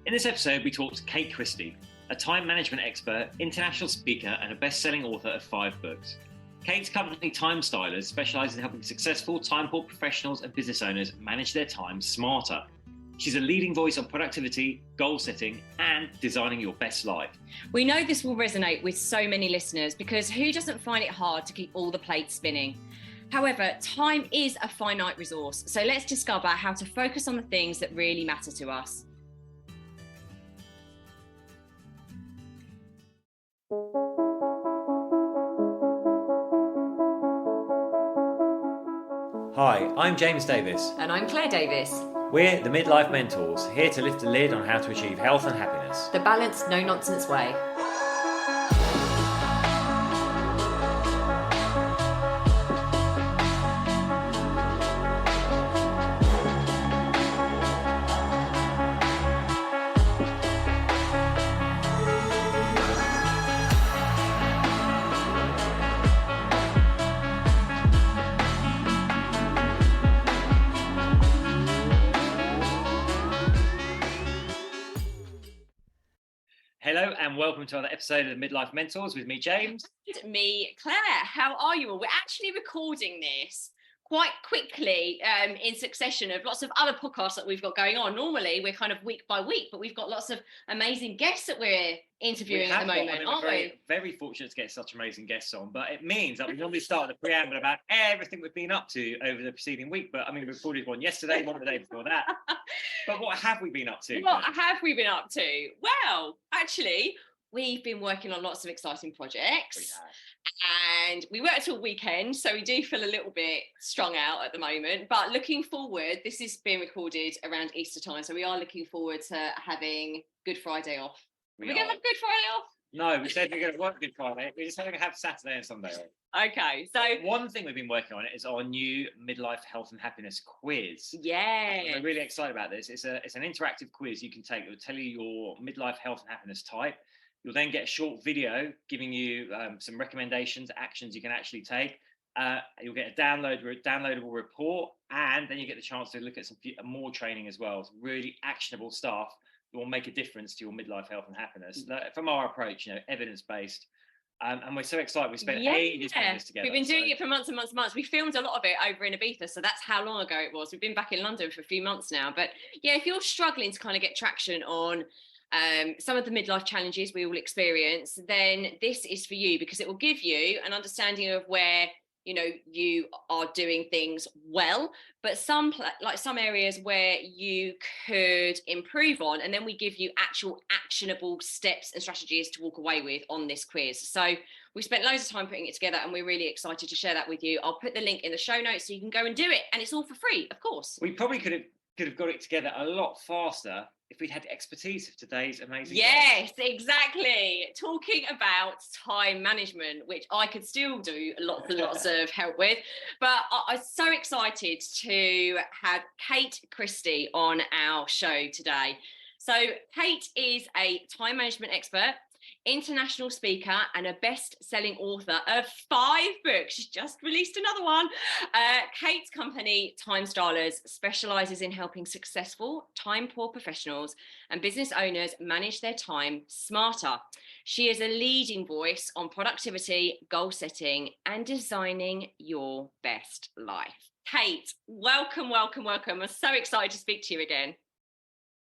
In this episode, we talked to Kate Christie, a time management expert, international speaker, and a best-selling author of 5 books. Kate's company, Time-Stylers, specialises in helping successful time-poor professionals and business owners manage their time smarter. She's a leading voice on productivity, goal setting, and designing your best life. We know this will resonate with so many listeners because who doesn't find it hard to keep all the plates spinning? However, time is a finite resource, so let's discover how to focus on the things that really matter to us. Hi, I'm James Davis. And I'm Claire Davis. We're the Midlife Mentors, here to lift the lid on how to achieve health and happiness. The balanced, no-nonsense way. Hello and welcome to another episode of the Midlife Mentors with me, James. And me, Claire. How are you all? We're actually recording this quite quickly in succession of lots of other podcasts that we've got going on. Normally, we're kind of week by week, but we've got lots of amazing guests that we're interviewing at the moment, aren't we? Very fortunate to get such amazing guests on, but it means that we normally start the preamble about everything we've been up to over the preceding week. But I mean, we recorded one yesterday, one the day before that. But what have we been up to? What have we been up to? Well, actually, we've been working on lots of exciting projects. And we worked all weekend, so we do feel a little bit strung out at the moment. But looking forward, this is being recorded around Easter time, so we are looking forward to having Good Friday off. We're going to have Good Friday off? No, we said we're going to work Good Friday. We're just going to have Saturday and Sunday off. Okay, so one thing we've been working on is our new Midlife Health and Happiness quiz. Yeah, we're really excited about this. It's an interactive quiz you can take. It will tell you your midlife health and happiness type. You'll then get a short video giving you some recommendations, actions you can actually take. You'll get a downloadable report, and then you get the chance to look at some more training as well. It's really actionable stuff that will make a difference to your midlife health and happiness. From our approach, evidence-based. And we're so excited. We spent ages putting this together. We've been doing it for months and months and months. We filmed a lot of it over in Ibiza, so that's how long ago it was. We've been back in London for a few months now. But yeah, if you're struggling to kind of get traction on some of the midlife challenges we all experience, then this is for you, because it will give you an understanding of where you are doing things well, but some areas where you could improve on, and then we give you actual actionable steps and strategies to walk away with on this quiz. So we spent loads of time putting it together, and we're really excited to share that with you. I'll put the link in the show notes so you can go and do it, and it's all for free, of course. We probably could have got it together a lot faster if we'd had the expertise of today's amazing guests. Exactly. Talking about time management, which I could still do lots and lots of help with, but I'm so excited to have Kate Christie on our show today. So Kate is a time management expert, international speaker, and a best-selling author of 5 books. She's just released another one. Kate's company, Time-Stylers, specialises in helping successful time-poor professionals and business owners manage their time smarter. She is a leading voice on productivity, goal setting, and designing your best life. Kate, welcome, welcome, welcome. I'm so excited to speak to you again.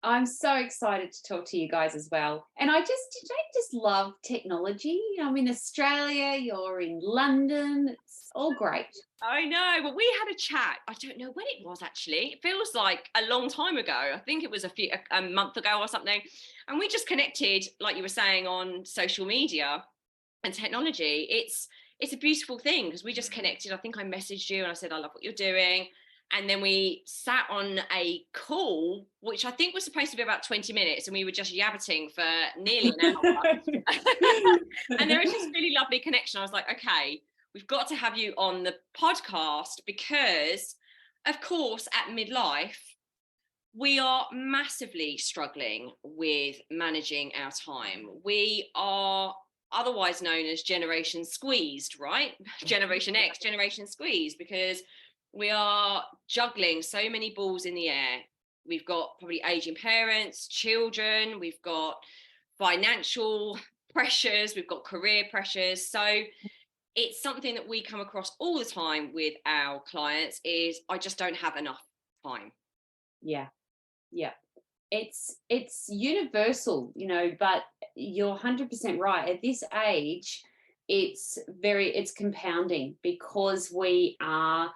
I'm so excited to talk to you guys as well. And I just love technology. I'm in Australia, you're in London. It's all great. I know, but we had a chat. I don't know when it was actually. It feels like a long time ago. I think it was a month ago or something. And we just connected, like you were saying, on social media and technology. It's a beautiful thing because we just connected. I think I messaged you and I said, I love what you're doing. And then we sat on a call, which I think was supposed to be about 20 minutes, and we were just yabbiting for nearly an hour. And there was this really lovely connection. I was like, okay, we've got to have you on the podcast because, of course, at midlife, we are massively struggling with managing our time. We are otherwise known as Generation Squeezed, right? Generation X, Generation Squeezed, because we are juggling so many balls in the air. we've got probably aging parents, children, we've got financial pressures, we've got career pressures. So it's something that we come across all the time with our clients is, I just don't have enough time. Yeah. It's universal, but you're 100% right. At this age, it's compounding, because we are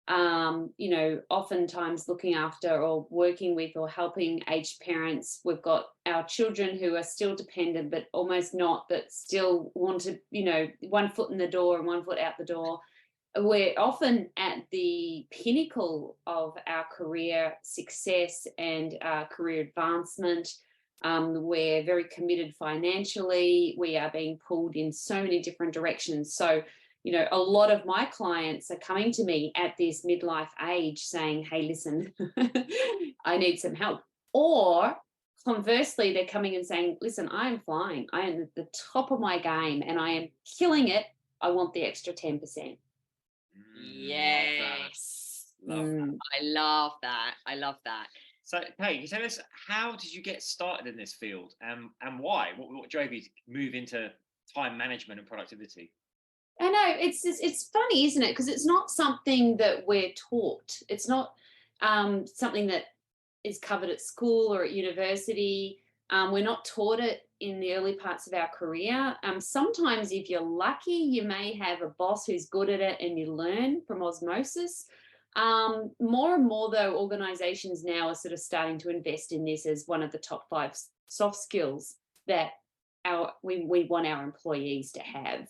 oftentimes looking after or working with or helping aged parents. We've got our children who are still dependent, but almost not, but still want to, one foot in the door and one foot out the door. We're often at the pinnacle of our career success and career advancement. We're very committed financially. We are being pulled in so many different directions. So, a lot of my clients are coming to me at this midlife age saying, hey, listen, I need some help. Or conversely, they're coming and saying, listen, I am flying. I am at the top of my game and I am killing it. I want the extra 10%. Yes. Love that. I love that. I love that. So, hey, can you tell us, how did you get started in this field, and why? What drove you to move into time management and productivity? I know, it's funny, isn't it? Because it's not something that we're taught. It's not something that is covered at school or at university. We're not taught it in the early parts of our career. Sometimes if you're lucky, you may have a boss who's good at it and you learn from osmosis. More and more, though, organizations now are sort of starting to invest in this as one of the top 5 soft skills that we want our employees to have.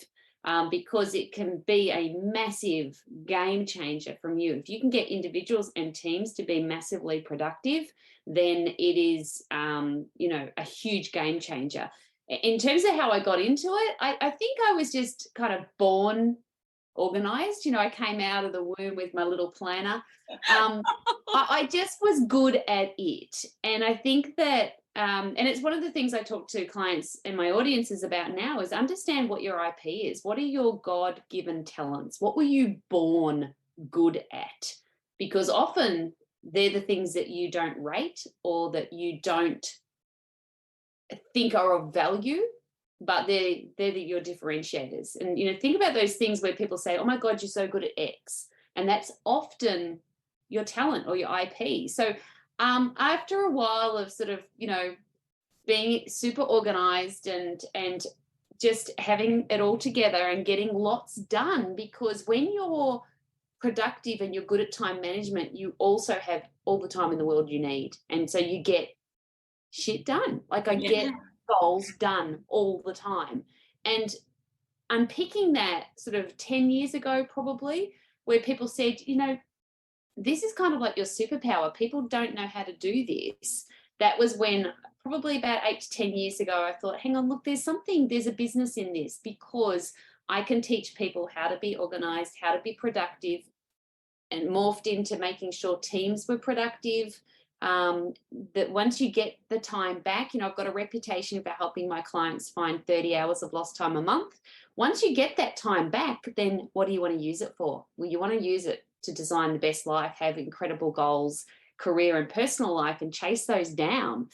Because it can be a massive game changer from you. If you can get individuals and teams to be massively productive, then it is, a huge game changer. In terms of how I got into it, I think I was just kind of born organized. I came out of the womb with my little planner. I just was good at it. And I think that, and it's one of the things I talk to clients and my audiences about now, is understand what your IP is. What are your God-given talents? What were you born good at? Because often they're the things that you don't rate or that you don't think are of value, but they're your differentiators. And, think about those things where people say, oh my God, you're so good at X. And that's often your talent or your IP. So after a while of sort of, being super organized and just having it all together and getting lots done, because when you're productive and you're good at time management, you also have all the time in the world you need. And so you get shit done. Like I get goals done all the time. And I'm picking that sort of 10 years ago, probably, where people said, this is kind of like your superpower. People don't know how to do this. That was when, probably about 8 to 10 years ago, I thought, hang on, look, there's a business in this, because I can teach people how to be organized, how to be productive, and morphed into making sure teams were productive. That once you get the time back, I've got a reputation for helping my clients find 30 hours of lost time a month. Once you get that time back, then what do you want to use it for? Well, you want to use it to design the best life, have incredible goals, career and personal life, and chase those down.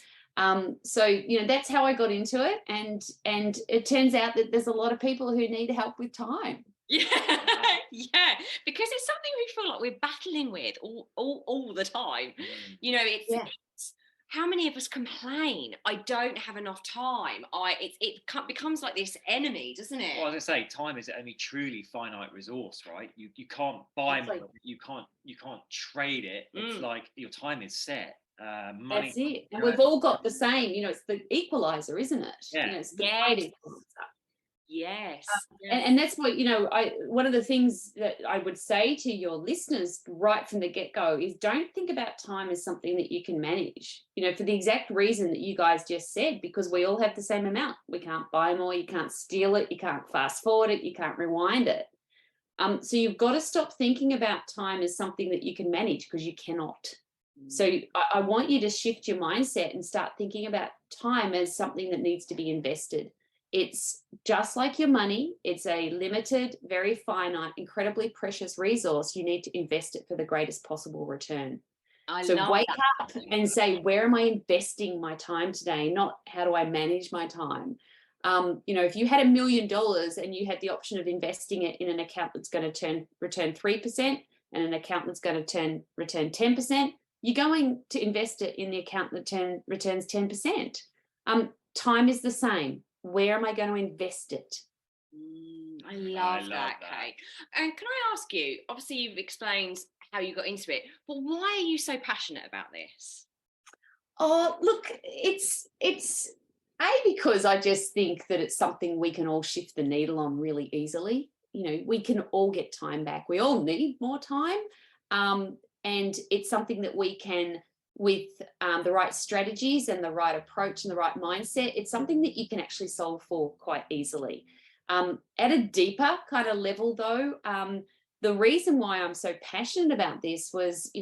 So that's how I got into it, and it turns out that there's a lot of people who need help with time. Yeah, because it's something we feel like we're battling with all the time. It's how many of us complain, I don't have enough time. It becomes like this enemy, doesn't it? Well, as I say, time is the only truly finite resource, right? You can't buy more, you can't trade it. It's like your time is set. Money, that's it. And we've all got the same, it's the equalizer, isn't it? Yeah. It's the great equalizer. Yes. And that's what, one of the things that I would say to your listeners right from the get-go is, don't think about time as something that you can manage, for the exact reason that you guys just said, because we all have the same amount. We can't buy more, you can't steal it, you can't fast forward it, you can't rewind it. So you've got to stop thinking about time as something that you can manage, because you cannot. So I want you to shift your mindset and start thinking about time as something that needs to be invested. It's just like your money. It's a limited, very finite, incredibly precious resource. You need to invest it for the greatest possible return. So wake up and say, where am I investing my time today? Not how do I manage my time? If you had $1 million and you had the option of investing it in an account that's going to return 3% and an account that's going to return 10%, you're going to invest it in the account that returns 10%. Time is the same. Where am I going to invest it? I love that, Kate. And can I ask you, obviously you've explained how you got into it, but why are you so passionate about this? Oh, look, it's because I just think that it's something we can all shift the needle on really easily. We can all get time back. We all need more time. And it's something that we can, with the right strategies and the right approach and the right mindset, it's something that you can actually solve for quite easily. At a deeper kind of level, though, the reason why I'm so passionate about this was,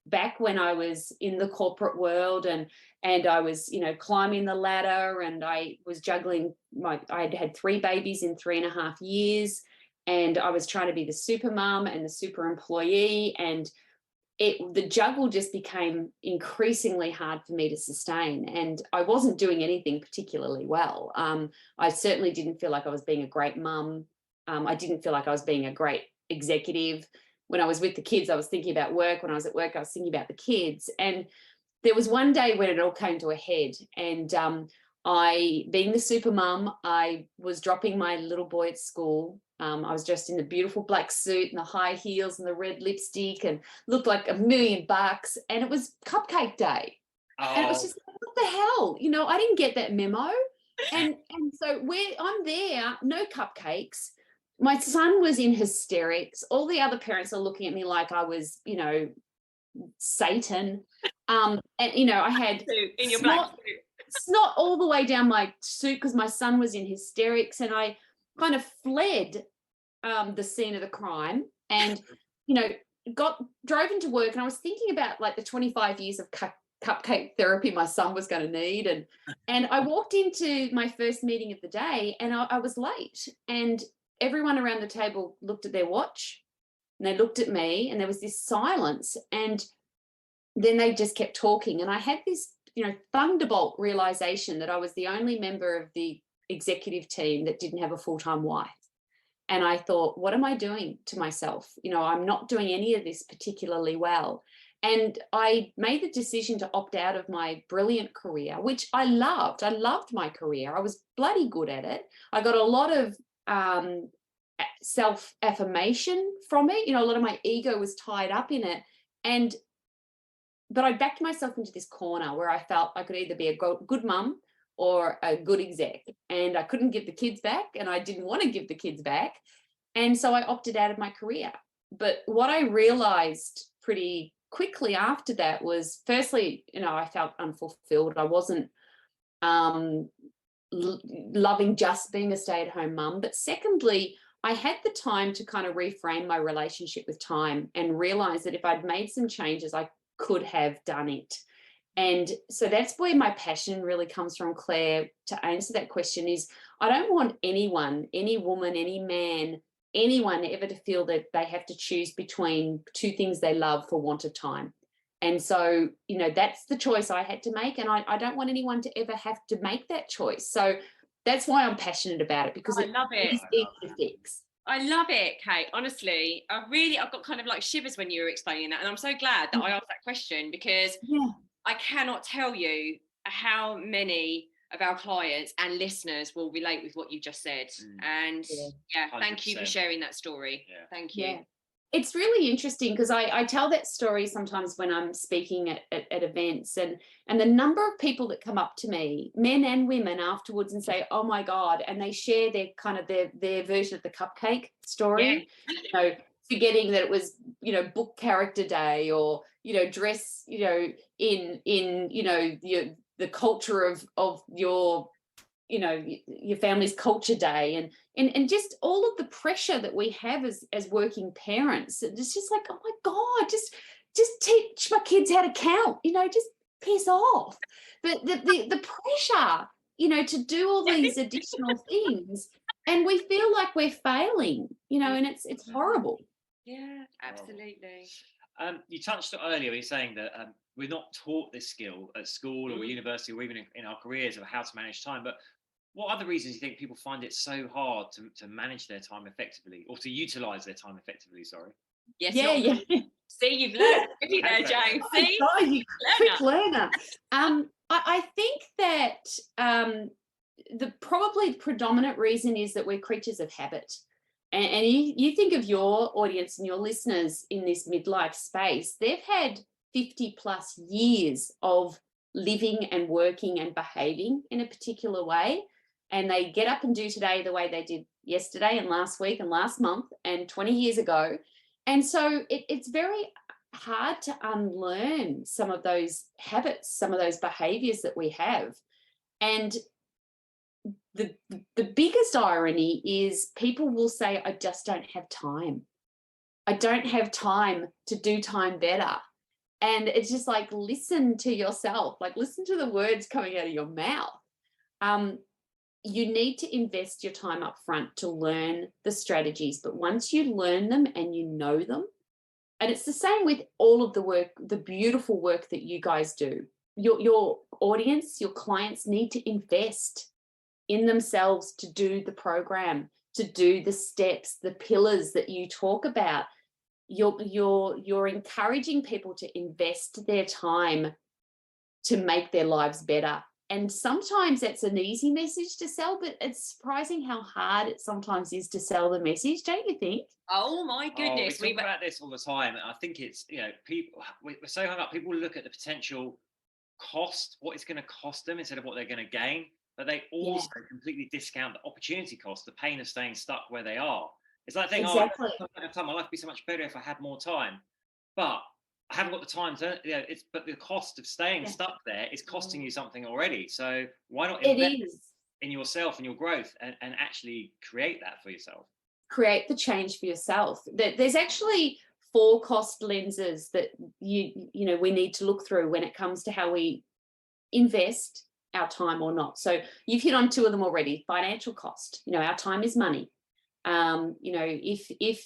back when I was in the corporate world and I was, climbing the ladder, and I was juggling I had 3 babies in 3.5 years, and I was trying to be the super mum and the super employee, and the juggle just became increasingly hard for me to sustain, and I wasn't doing anything particularly well. I certainly didn't feel like I was being a great mum. I didn't feel like I was being a great executive. When I was with the kids, I was thinking about work. When I was at work, I was thinking about the kids. And there was one day when it all came to a head, and being the super mum, I was dropping my little boy at school. I was dressed in the beautiful black suit and the high heels and the red lipstick and looked like $1 million. And it was cupcake day. Oh. And it was just like, what the hell? I didn't get that memo. And so I'm there, no cupcakes. My son was in hysterics. All the other parents are looking at me like I was, Satan. And I had in your black suit. Snot all the way down my suit because my son was in hysterics, and I kind of fled the scene of the crime, and drove into work, and I was thinking about like the 25 years of cupcake therapy my son was going to need, and I walked into my first meeting of the day, and I was late, and everyone around the table looked at their watch, and they looked at me, and there was this silence, and then they just kept talking, and I had this thunderbolt realization that I was the only member of the executive team that didn't have a full-time wife. And I thought, what am I doing to myself? I'm not doing any of this particularly well. And I made the decision to opt out of my brilliant career, which I loved. I loved my career. I was bloody good at it. I got a lot of self-affirmation from it. A lot of my ego was tied up in it. But I backed myself into this corner where I felt I could either be a good mum or a good exec, and I couldn't give the kids back, and I didn't want to give the kids back. And so I opted out of my career. But what I realized pretty quickly after that was, firstly, I felt unfulfilled. I wasn't loving just being a stay-at-home mum. But secondly, I had the time to kind of reframe my relationship with time and realize that if I'd made some changes, I could have done it. And so that's where my passion really comes from, Claire, to answer that question. Is I don't want anyone, any woman, any man, anyone ever to feel that they have to choose between 2 things they love for want of time. And so, that's the choice I had to make, and I don't want anyone to ever have to make that choice. So that's why I'm passionate about it, because I love it. It's easy to fix. I love it, Kate. Honestly, I've got kind of like shivers when you were explaining that. And I'm so glad that I asked that question, because I cannot tell you how many of our clients and listeners will relate with what you just said. And thank you for sharing that story. Yeah. Thank you. Yeah. It's really interesting because I tell that story sometimes when I'm speaking at events, and the number of people that come up to me, men and women, afterwards and say, oh my God, and they share their kind of their version of the cupcake story, forgetting that it was, book character day, or, dress, in the culture of your, your family's culture day, and just all of the pressure that we have as working parents. It's just like, oh my God, just teach my kids how to count, just piss off. But the pressure, to do all these additional things, and we feel like we're failing, and it's horrible. Yeah, absolutely. You touched on earlier, you're saying that we're not taught this skill at school or university or even in our careers of how to manage time. But what other reasons do you think people find it so hard to manage their time effectively or to utilize their time effectively? Sorry. Yes. Yeah. See, you've learned there, Jane. See, oh, you quick learner. I think that the probably predominant reason is that we're creatures of habit. And you think of your audience and your listeners in this midlife space, they've had 50 plus years of living and working and behaving in a particular way. And they get up and do today the way they did yesterday and last week and last month and 20 years ago. And so it's very hard to unlearn some of those habits, some of those behaviors that we have. And the biggest irony is people will say, I just don't have time. I don't have time to do time better. And it's just like, listen to yourself, like listen to the words coming out of your mouth. You need to invest your time up front to learn the strategies. But once you learn them and you know them, and it's the same with all of the work, the beautiful work that you guys do, your audience, your clients need to invest in themselves to do the program, to do the steps, the pillars that you talk about. You're encouraging people to invest their time to make their lives better. And sometimes that's an easy message to sell, but it's surprising how hard it sometimes is to sell the message, don't you think? Oh my goodness. We talk about this all the time. I think it's, people, we're so hung up. People look at the potential cost, what it's going to cost them instead of what they're going to gain. But they also completely discount the opportunity cost, the pain of staying stuck where they are. It's like thinking, exactly. I don't have time. My life would be so much better if I had more time. But I haven't got the time to, but the cost of staying stuck there is costing you something already. So why not invest in yourself and your growth and actually create that for yourself? Create the change for yourself. There's actually 4 cost lenses that we need to look through when it comes to how we invest our time or not. So you've hit on 2 of them already. Financial cost. Our time is money. If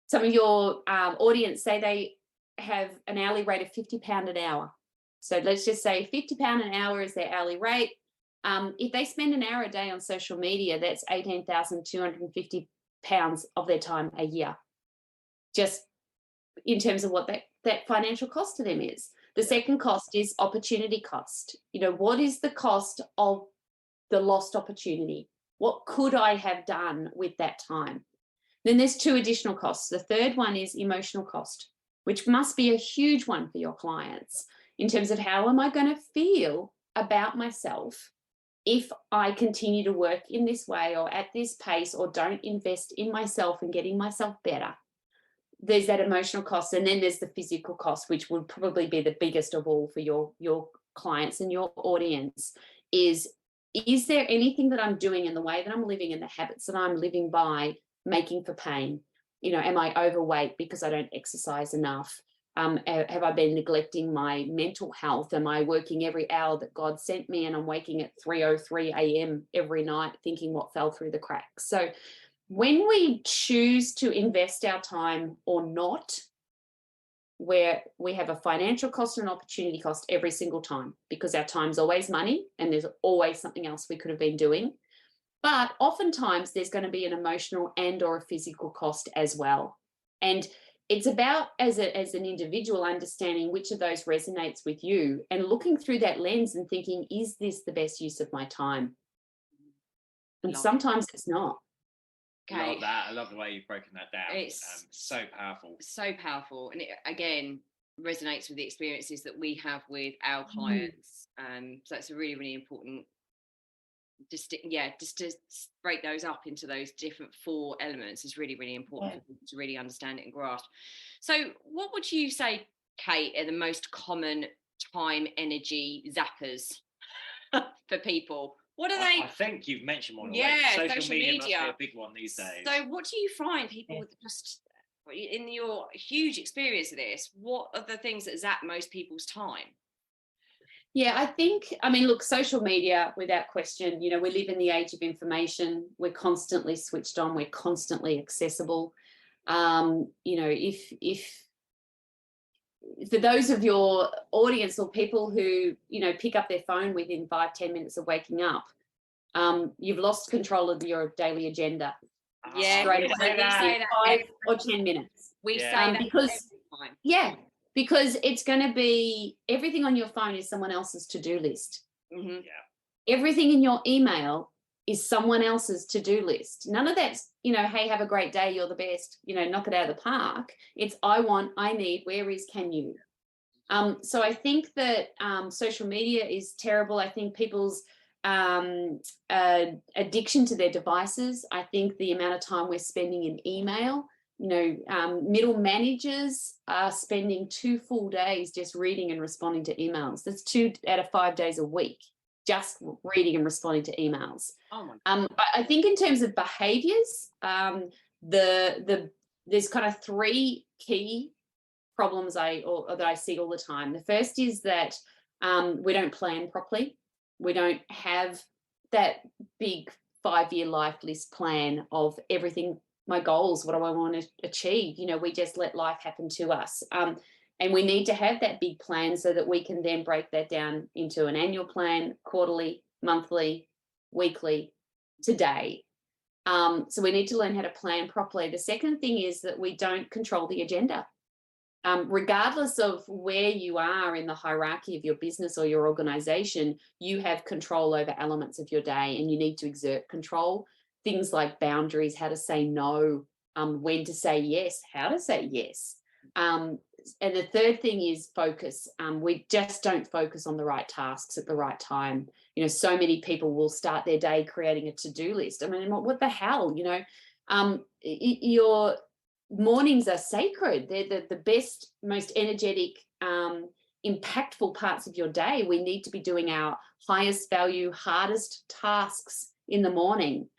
some of your audience say they have an hourly rate of £50 an hour. So let's just say £50 an hour is their hourly rate. If they spend an hour a day on social media, that's £18,250 of their time a year, just in terms of what that financial cost to them is. The second cost is opportunity cost. What is the cost of the lost opportunity? What could I have done with that time? Then there's 2 additional costs. The third one is emotional cost, which must be a huge one for your clients in terms of how am I going to feel about myself if I continue to work in this way or at this pace or don't invest in myself and getting myself better. There's that emotional cost. And then there's the physical cost, which would probably be the biggest of all for your clients and your audience is there anything that I'm doing in the way that I'm living and the habits that I'm living by making for pain? Am I overweight because I don't exercise enough? Have I been neglecting my mental health? Am I working every hour that God sent me and I'm waking at 3:03 a.m. every night thinking what fell through the cracks? So when we choose to invest our time or not, where we have a financial cost and an opportunity cost every single time, because our time's always money and there's always something else we could have been doing. But oftentimes there's going to be an emotional and or a physical cost as well. And it's about, as an individual, understanding which of those resonates with you and looking through that lens and thinking, is this the best use of my time? And sometimes it's not. Okay. Love that. I love the way you've broken that down. It's so powerful. So powerful. And it, again, resonates with the experiences that we have with our clients. So it's a really, really important, just to break those up into those different 4 elements is really, really important for people to really understand it and grasp. So what would you say, Kate, are the most common time energy zappers for people? What are they? I think you've mentioned one already. Yeah, social media must be a big one these days. So what do you find people just, in your huge experience of this, what are the things that zap most people's time? Yeah, I mean, look, social media, without question, we live in the age of information. We're constantly switched on. We're constantly accessible. If for those of your audience or people who, pick up their phone within 5-10 minutes of waking up, you've lost control of your daily agenda. Yeah, Straight we away, say that 5 or 10 minutes. We say that because every time. Yeah, because it's going to be, everything on your phone is someone else's to-do list. Mm-hmm. Everything in your email is someone else's to-do list. None of that's, hey, have a great day, you're the best, knock it out of the park. It's I want, I need, where is, can you? So I think that social media is terrible. I think people's addiction to their devices. I think the amount of time we're spending in email, middle managers are spending 2 full days just reading and responding to emails. That's 2 out of 5 days a week, just reading and responding to emails. Oh my God. I think in terms of behaviors, there's kind of 3 key problems that I see all the time. The first is that we don't plan properly. We don't have that big 5-year life list plan of everything, my goals, what do I want to achieve? We just let life happen to us. And we need to have that big plan so that we can then break that down into an annual plan, quarterly, monthly, weekly, today. So we need to learn how to plan properly. The second thing is that we don't control the agenda. Regardless of where you are in the hierarchy of your business or your organization, you have control over elements of your day, and you need to exert control. Things like boundaries, how to say no, when to say yes, how to say yes. And the third thing is focus. We just don't focus on the right tasks at the right time. So many people will start their day creating a to-do list. I mean, what the hell, your mornings are sacred. They're the best, most energetic, impactful parts of your day. We need to be doing our highest value, hardest tasks in the morning.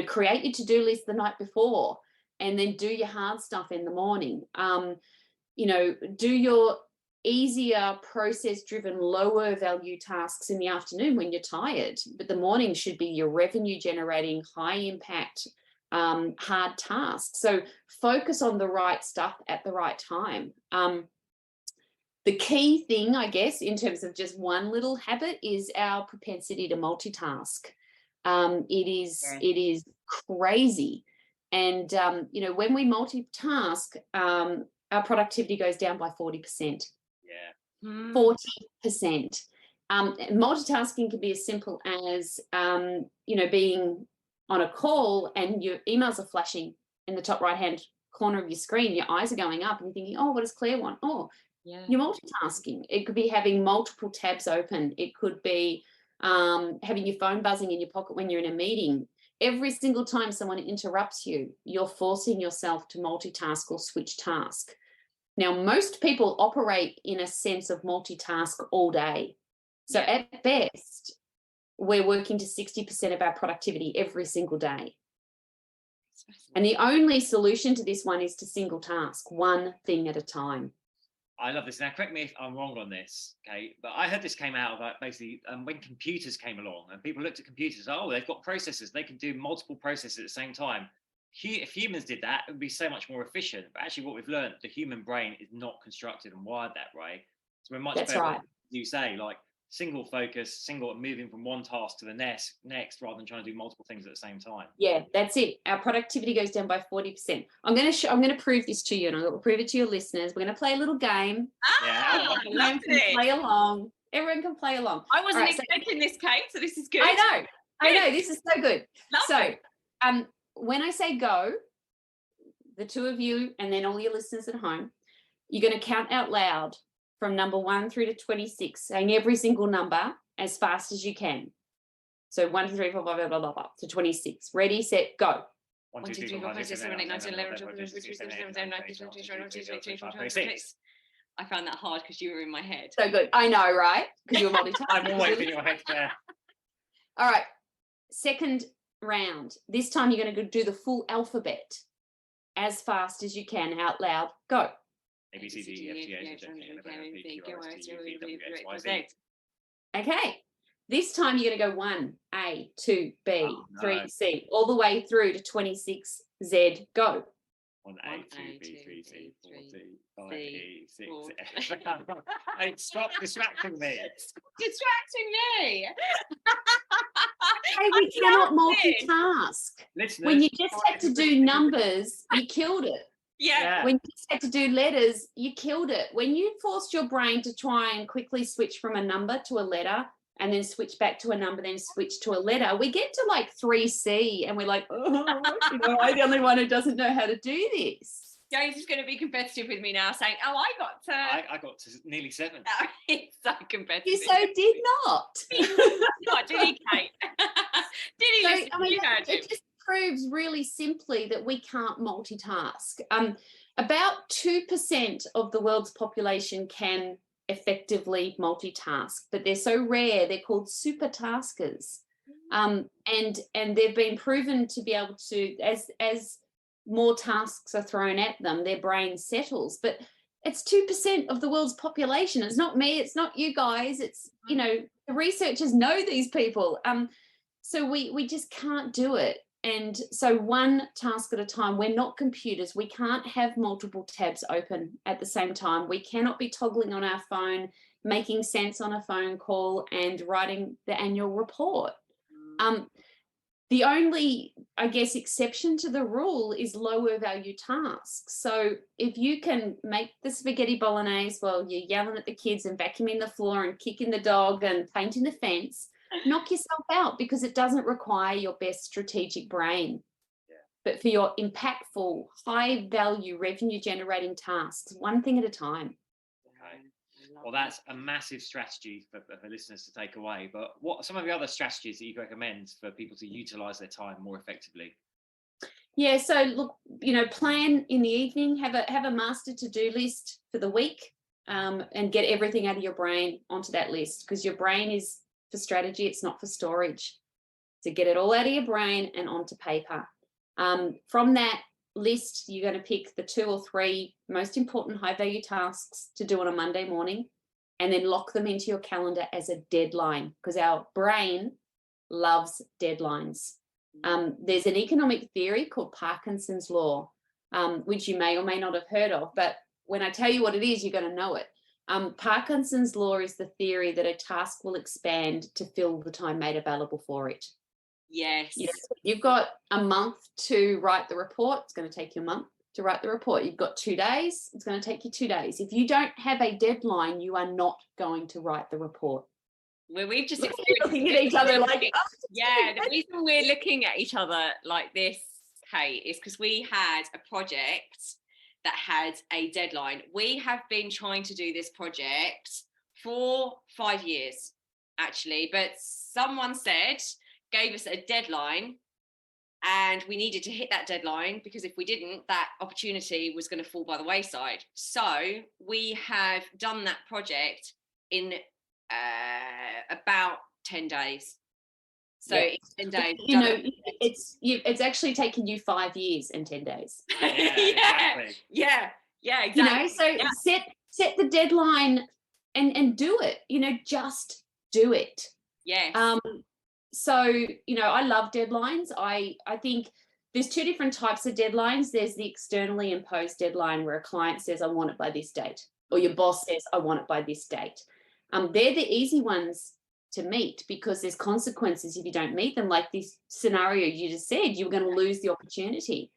Create your to-do list the night before, and then do your hard stuff in the morning. Do your easier, process-driven, lower value tasks in the afternoon when you're tired. But the morning should be your revenue-generating, high-impact, hard tasks. So focus on the right stuff at the right time. The key thing, I guess, in terms of just one little habit is our propensity to multitask. It is crazy. And, when we multitask, our productivity goes down by 40%. Yeah. 40%. Multitasking can be as simple as, being on a call and your emails are flashing in the top right-hand corner of your screen. Your eyes are going up and you're thinking, oh, what does Claire want? Oh, yeah. You're multitasking. It could be having multiple tabs open. It could be having your phone buzzing in your pocket when you're in a meeting. Every single time someone interrupts you, you're forcing yourself to multitask or switch task. Now, most people operate in a sense of multitask all day. So at best, we're working to 60% of our productivity every single day. And the only solution to this one is to single task, one thing at a time. I love this. Now, correct me if I'm wrong on this, Kate, but I heard this came out of basically when computers came along and people looked at computers, oh, they've got processors. They can do multiple processes at the same time. If humans did that, it would be so much more efficient. But actually what we've learned, the human brain is not constructed and wired that way. So we're much better, right. You say, like single focus, moving from one task to the next rather than trying to do multiple things at the same time. Yeah, that's it. Our productivity goes down by 40%. I'm going to prove this to you, and I'm going to prove it to your listeners. We're going to play a little game. I loved it. Play along. Everyone can play along. I wasn't expecting this, Kate, so this is good. I know. This is so good. Lovely. So, when I say go, the two of you and then all your listeners at home, you're going to count out loud from number 1 through to 26, saying every single number as fast as you can. So 1, 2, 3, 4, 5, blah, blah, blah, blah, to 26. Ready, set, go. 1, 2, 3, 4, 5, 6, 7, 8, 9, 10, 11, 12, 13, 14, 15, 16, 17, 18, 19, 20, 21, 22, 23, 24, 25, 26. I found that hard because you were in my head. So good. I know, right? Because you were multitasking. I'm always in your head there. All right. Second round. This time you're going to do the full alphabet as fast as you can out loud. Go. A, B, C, D, E, F, G, H, I, J, K, L, M, N, O, P, Q, R, S, T, U, V, W, X, Y, Z. Okay. This time you're going to go 1, A, 2, B, 3, C, all the way through to 26, Z, go. 1A, 2B, 3C, 4D, 5E, 6. C, Hey, stop distracting me. Distracting me. Hey, we cannot multitask. Listeners, When you just had to do numbers, you killed it. Yeah. When you just had to do letters, you killed it. When you forced your brain to try and quickly switch from a number to a letter and then switch back to a number, then switch to a letter, we get to like 3C and we're like, oh, I'm the only one who doesn't know how to do this. James is going to be competitive with me now, saying, "Oh, I got to nearly 7. He's so competitive." You so did not. Not, did he, Kate? Did he So, listen? I mean, You heard him. it just proves really simply that we can't multitask. About 2% of the world's population can effectively multitask, but they're so rare, they're called super taskers. And they've been proven to be able to, as more tasks are thrown at them, their brain settles. But it's 2% of the world's population. It's not me, it's not you guys, it's, the researchers know these people. So we just can't do it. And so one task at a time. We're not computers. We can't have multiple tabs open at the same time. We cannot be toggling on our phone, making sense on a phone call and writing the annual report. The only, I guess, exception to the rule is lower value tasks. So if you can make the spaghetti bolognese while you're yelling at the kids and vacuuming the floor and kicking the dog and painting the fence, knock yourself out, because it doesn't require your best strategic brain. Yeah. But for your impactful, high value revenue generating tasks, one thing at a time. Okay. Well, that's a massive strategy for listeners to take away. But what are some of the other strategies that you recommend for people to utilize their time more effectively? Yeah, so look, plan in the evening, have a master to-do list for the week, and get everything out of your brain onto that list, because your brain is for strategy, it's not for storage. So get it all out of your brain and onto paper. From that list, you're going to pick the 2 or 3 most important high value tasks to do on a Monday morning, and then lock them into your calendar as a deadline, because our brain loves deadlines. There's an economic theory called Parkinson's law, which you may or may not have heard of, but when I tell you what it is, you're going to know it. Parkinson's law is the theory that a task will expand to fill the time made available for it. Yes. You've got a month to write the report. It's going to take you a month to write the report. You've got 2 days. It's going to take you 2 days. If you don't have a deadline, you are not going to write the report. Well, we've just looking at each other like, yeah, the reason we're looking at each other like this, Kate, is because we had a project that had a deadline. We have been trying to do this project for 5 years, actually, but someone gave us a deadline, and we needed to hit that deadline, because if we didn't, that opportunity was going to fall by the wayside. So we have done that project in about 10 days. So yeah. in 10 days, it's actually taken you 5 years and 10 days. Exactly. Yeah, exactly. So set the deadline and do it. Just do it. Yes. So I love deadlines. I think there's 2 different types of deadlines. There's the externally imposed deadline, where a client says, I want it by this date, or your boss says, I want it by this date. They're the easy ones to meet, because there's consequences if you don't meet them. Like this scenario you just said, you're going to lose the opportunity.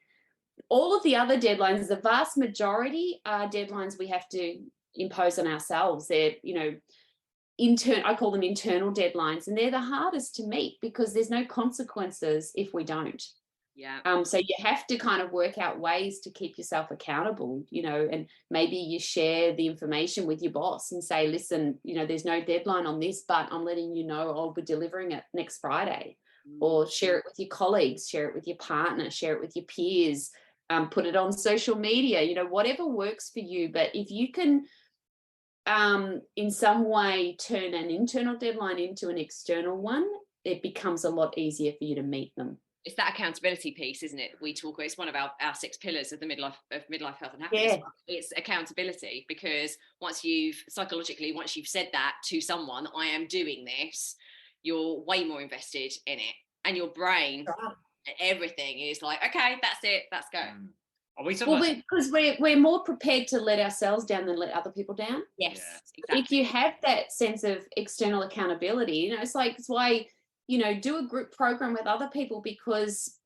All of the other deadlines, the vast majority, are deadlines we have to impose on ourselves. They're, I call them internal deadlines, and they're the hardest to meet, because there's no consequences if we don't. Yeah. So you have to kind of work out ways to keep yourself accountable, and maybe you share the information with your boss and say, listen, there's no deadline on this, but I'm letting you know I'll be delivering it next Friday. Or share it with your colleagues, share it with your partner, share it with your peers, put it on social media, whatever works for you. But if you can in some way turn an internal deadline into an external one, it becomes a lot easier for you to meet them. It's that accountability piece, isn't it? We talk, it's one of our 6 pillars of the midlife health and happiness. Yeah. It's accountability, because once you've said that to someone, I am doing this, you're way more invested in it, and your brain, everything is like, okay, that's it, let's go. We Well, sometimes, because we're more prepared to let ourselves down than let other people down. Yes, Yeah. exactly. If you have that sense of external accountability, you know, it's why, you know, do a group program with other people, because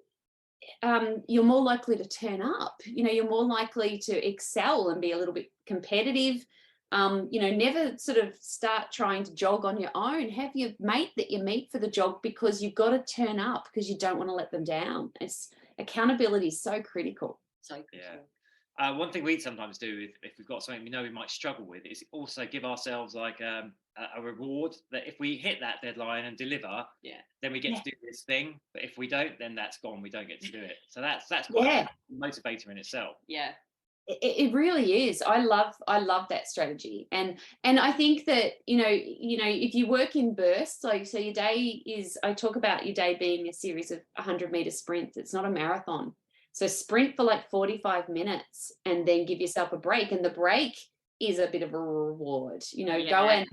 you're more likely to turn up. You know, you're more likely to excel and be a little bit competitive. You know, never sort of start trying to jog on your own. Have your mate that you meet for the jog, because you've got to turn up, because you don't want to let them down. It's accountability is so critical. So critical. Yeah. One thing we sometimes do, if we've got something we know we might struggle with, is also give ourselves like a reward that if we hit that deadline and deliver, then we get to do this thing. But if we don't, then that's gone. We don't get to do it. So that's quite a motivator in itself. Yeah. It really is. I love that strategy, and I think that you know if you work in bursts, like so your day is. I talk about your day being a series of 100-meter sprints. It's not a marathon. So sprint for like 45 minutes, and then give yourself a break. And the break is a bit of a reward. You know, go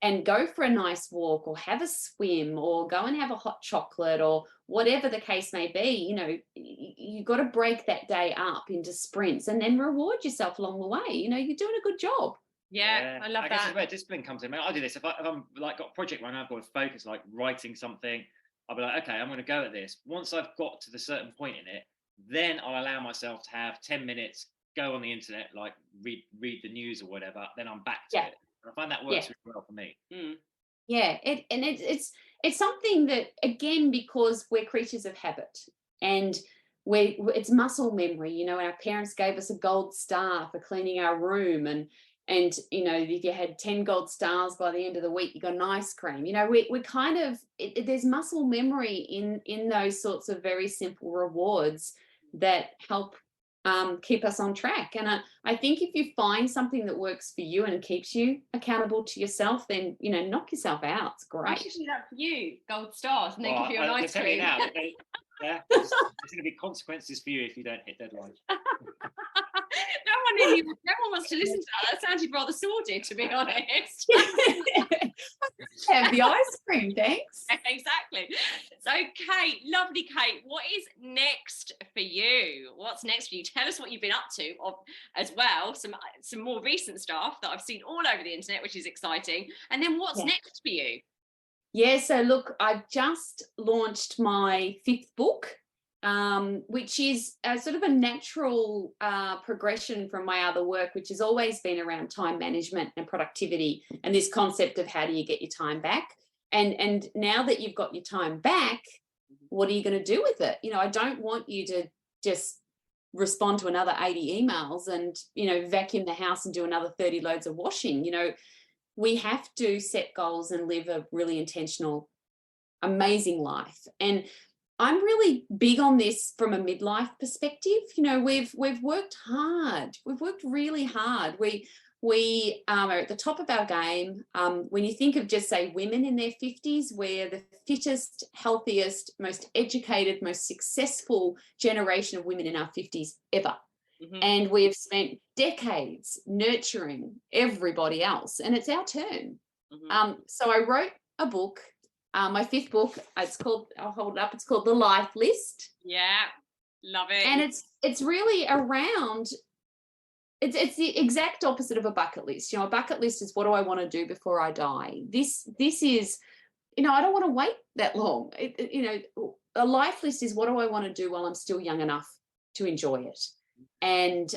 and go for a nice walk, or have a swim, or go and have a hot chocolate, or whatever the case may be. You know, you've got to break that day up into sprints and then reward yourself along the way. You know, you're doing a good job. Yeah, I love I that. guess it's where discipline comes in. I do this. If I'm like got a project where I've got to focus, like writing something, I'll be like, okay, I'm going to go at this. Once I've got to the certain point in it, then I'll allow myself to have 10 minutes, go on the internet, like read the news or whatever. Then I'm back to it. I find that works really well for me. Yeah, it's something that, again, because we're creatures of habit, and it's muscle memory. You know, our parents gave us a gold star for cleaning our room, and you know, if you had 10 gold stars by the end of the week, you got an ice cream. You know, we kind of there's muscle memory in those sorts of very simple rewards that help keep us on track. And I think if you find something that works for you and keeps you accountable to yourself, then, you know, knock yourself out. It's great. I should do that for you, gold stars, and then give you an ice cream. Now, there's going to be consequences for you if you don't hit deadlines. No one wants to listen to that. That sounded rather sordid, to be honest. Have the ice cream, thanks. Exactly. So, Kate, lovely Kate, what is next for you? What's next for you? Tell us what you've been up to, as well. Some more recent stuff that I've seen all over the internet, which is exciting. And then what's next for you? Yeah, so look, I've just launched my 5th book, which is a sort of a natural progression from my other work, which has always been around time management and productivity, and this concept of how do you get your time back. And now that you've got your time back, what are you going to do with it? You know, I don't want you to just respond to another 80 emails and, you know, vacuum the house and do another 30 loads of washing. You know, we have to set goals and live a really intentional, amazing life. And I'm really big on this from a midlife perspective. You know, we've worked hard. We've worked really hard. We are at the top of our game. When you think of just say women in their 50s, we're the fittest, healthiest, most educated, most successful generation of women in our 50s ever. Mm-hmm. And we've spent decades nurturing everybody else, and it's our turn. Mm-hmm. So I wrote a book, my 5th book. It's called, I'll hold it up, it's called The Life List. Yeah, love it. And it's really around, it's the exact opposite of a bucket list. You know, a bucket list is what do I want to do before I die? This is, you know, I don't want to wait that long. You know, a life list is what do I want to do while I'm still young enough to enjoy it. And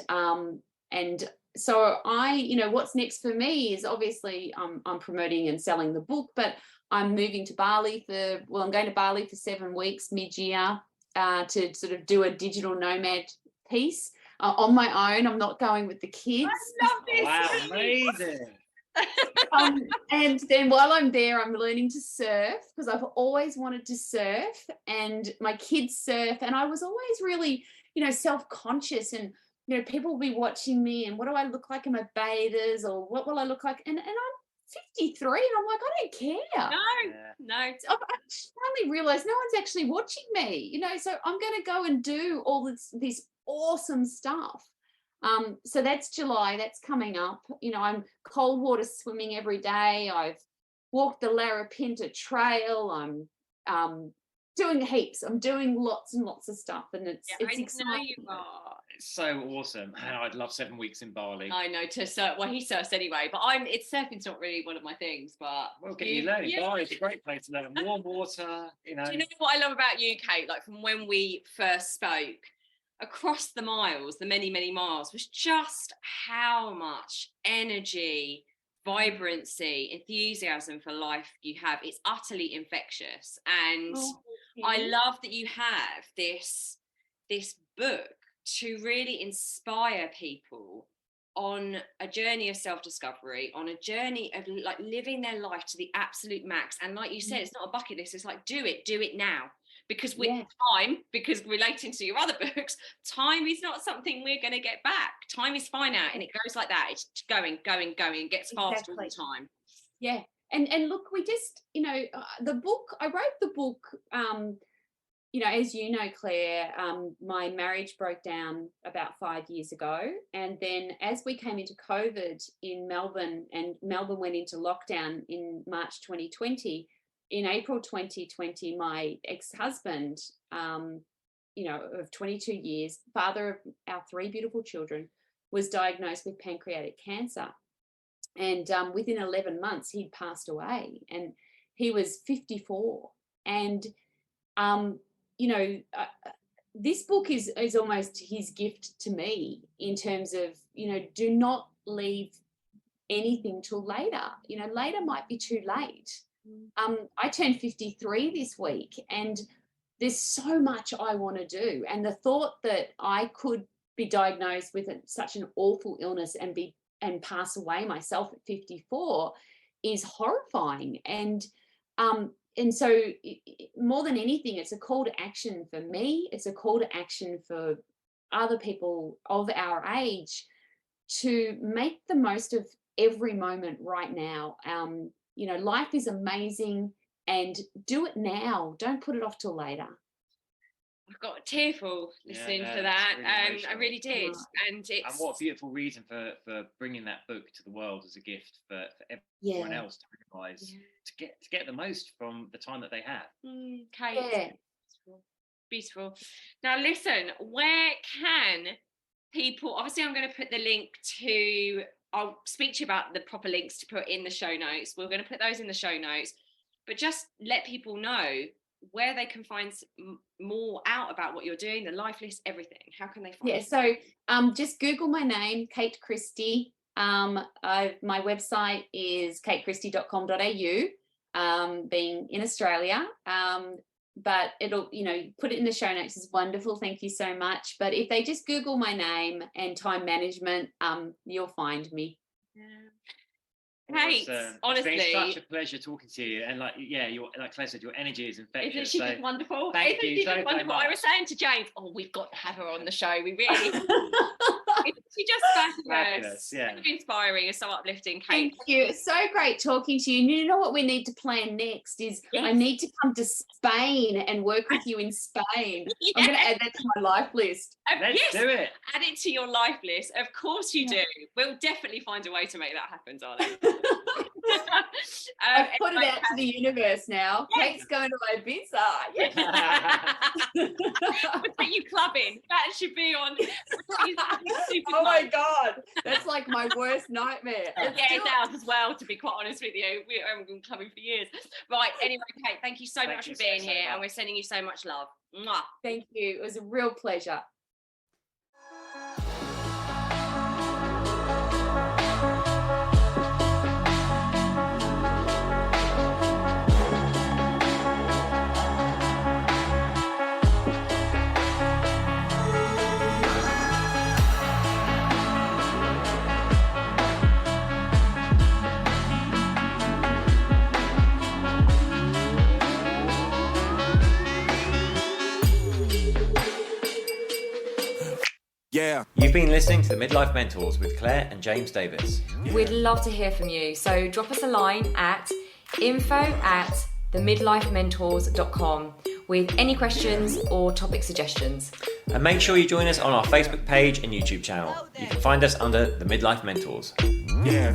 so you know, what's next for me is obviously I'm promoting and selling the book, but I'm moving to Bali I'm going to Bali for 7 weeks mid-year to sort of do a digital nomad piece on my own. I'm not going with the kids. I love this. Wow, amazing. And then while I'm there, I'm learning to surf because I've always wanted to surf, and my kids surf, and I was always really, you know, self-conscious, and, you know, people will be watching me and what do I look like in my betas, or what will I look like? And I'm 53 and I'm like, I don't care. No. I finally realized no one's actually watching me, you know, so I'm going to go and do all this awesome stuff. So that's July, that's coming up. You know, I'm cold water swimming every day. I've walked the Larapinta Trail. I'm doing heaps. I'm doing lots and lots of stuff, and it's exciting. You are. It's so awesome. And I'd love 7 weeks in Bali. I know, to surf. Well, he surfs anyway, but surfing's not really one of my things. But We'll get you learning. Bali is a great place to learn. Warm water, you know. Do you know what I love about you, Kate? Like from when we first spoke, across the miles, the many, many miles, was just how much energy, vibrancy, enthusiasm for life you have. It's utterly infectious. And I love that you have this book to really inspire people on a journey of self-discovery, on a journey of like living their life to the absolute max. And like you said, it's not a bucket list, it's like do it now. Because with time, because relating to your other books, time is not something we're going to get back. Time is finite, and it goes like that. It's going, it gets faster all the time. Yeah. And look, we just, the book, I wrote the book, as you know, Claire, my marriage broke down about 5 years ago. And then as we came into COVID in Melbourne, and Melbourne went into lockdown in March 2020, in April 2020, my ex-husband, of 22 years, father of our 3 beautiful children, was diagnosed with pancreatic cancer. And within 11 months, he'd passed away, and he was 54. And, this book is almost his gift to me in terms of, do not leave anything till later. Later might be too late. I turned 53 this week, and there's so much I want to do. And the thought that I could be diagnosed with such an awful illness and pass away myself at 54 is horrifying. And so more than anything, it's a call to action for me. It's a call to action for other people of our age to make the most of every moment right now. Life is amazing, and do it now. Don't put it off till later. I got tearful listening to that. Really I really did. And what a beautiful reason for bringing that book to the world as a gift for everyone else to realise to get the most from the time that they have. Kate, beautiful. Now listen, where can people, obviously I'm going to put the link to, I'll speak to you about the proper links to put in the show notes. We're going to put those in the show notes, but just let people know where they can find more out about what you're doing, the life list, everything. How can they find it? So just Google my name, Kate Christie. My website is katechristie.com.au, being in Australia. But it'll, put it in the show notes is wonderful. Thank you so much. But if they just Google my name and time management, you'll find me. Kate, honestly, it's been such a pleasure talking to you. And like Claire said, your energy is infectious. Isn't she just wonderful? Thank you so wonderful. much. I was saying to James, we've got to have her on the show. We really. She just fabulous. So inspiring and so uplifting, Kate. Thank you. It's so great talking to you. And you know what we need to plan next is I need to come to Spain and work with you in Spain. I'm going to add that to my life list. Let's do it. Add it to your life list. Of course you do. We'll definitely find a way to make that happen, darling. I've put it out to the universe now. Yes. Kate's going to Ibiza. We'll take you clubbing. That should be on. Oh my God, that's like my worst nightmare. It's ours as well, to be quite honest with you. We haven't been clubbing for years. Right, anyway, Kate, thank you so much for being here, and we're sending you so much love. Mwah. Thank you. It was a real pleasure. Yeah. You've been listening to the Midlife Mentors with Claire and James Davis. We'd love to hear from you, so drop us a line at info@themidlifementors.com with any questions or topic suggestions. And make sure you join us on our Facebook page and YouTube channel. You can find us under the Midlife Mentors. Yeah.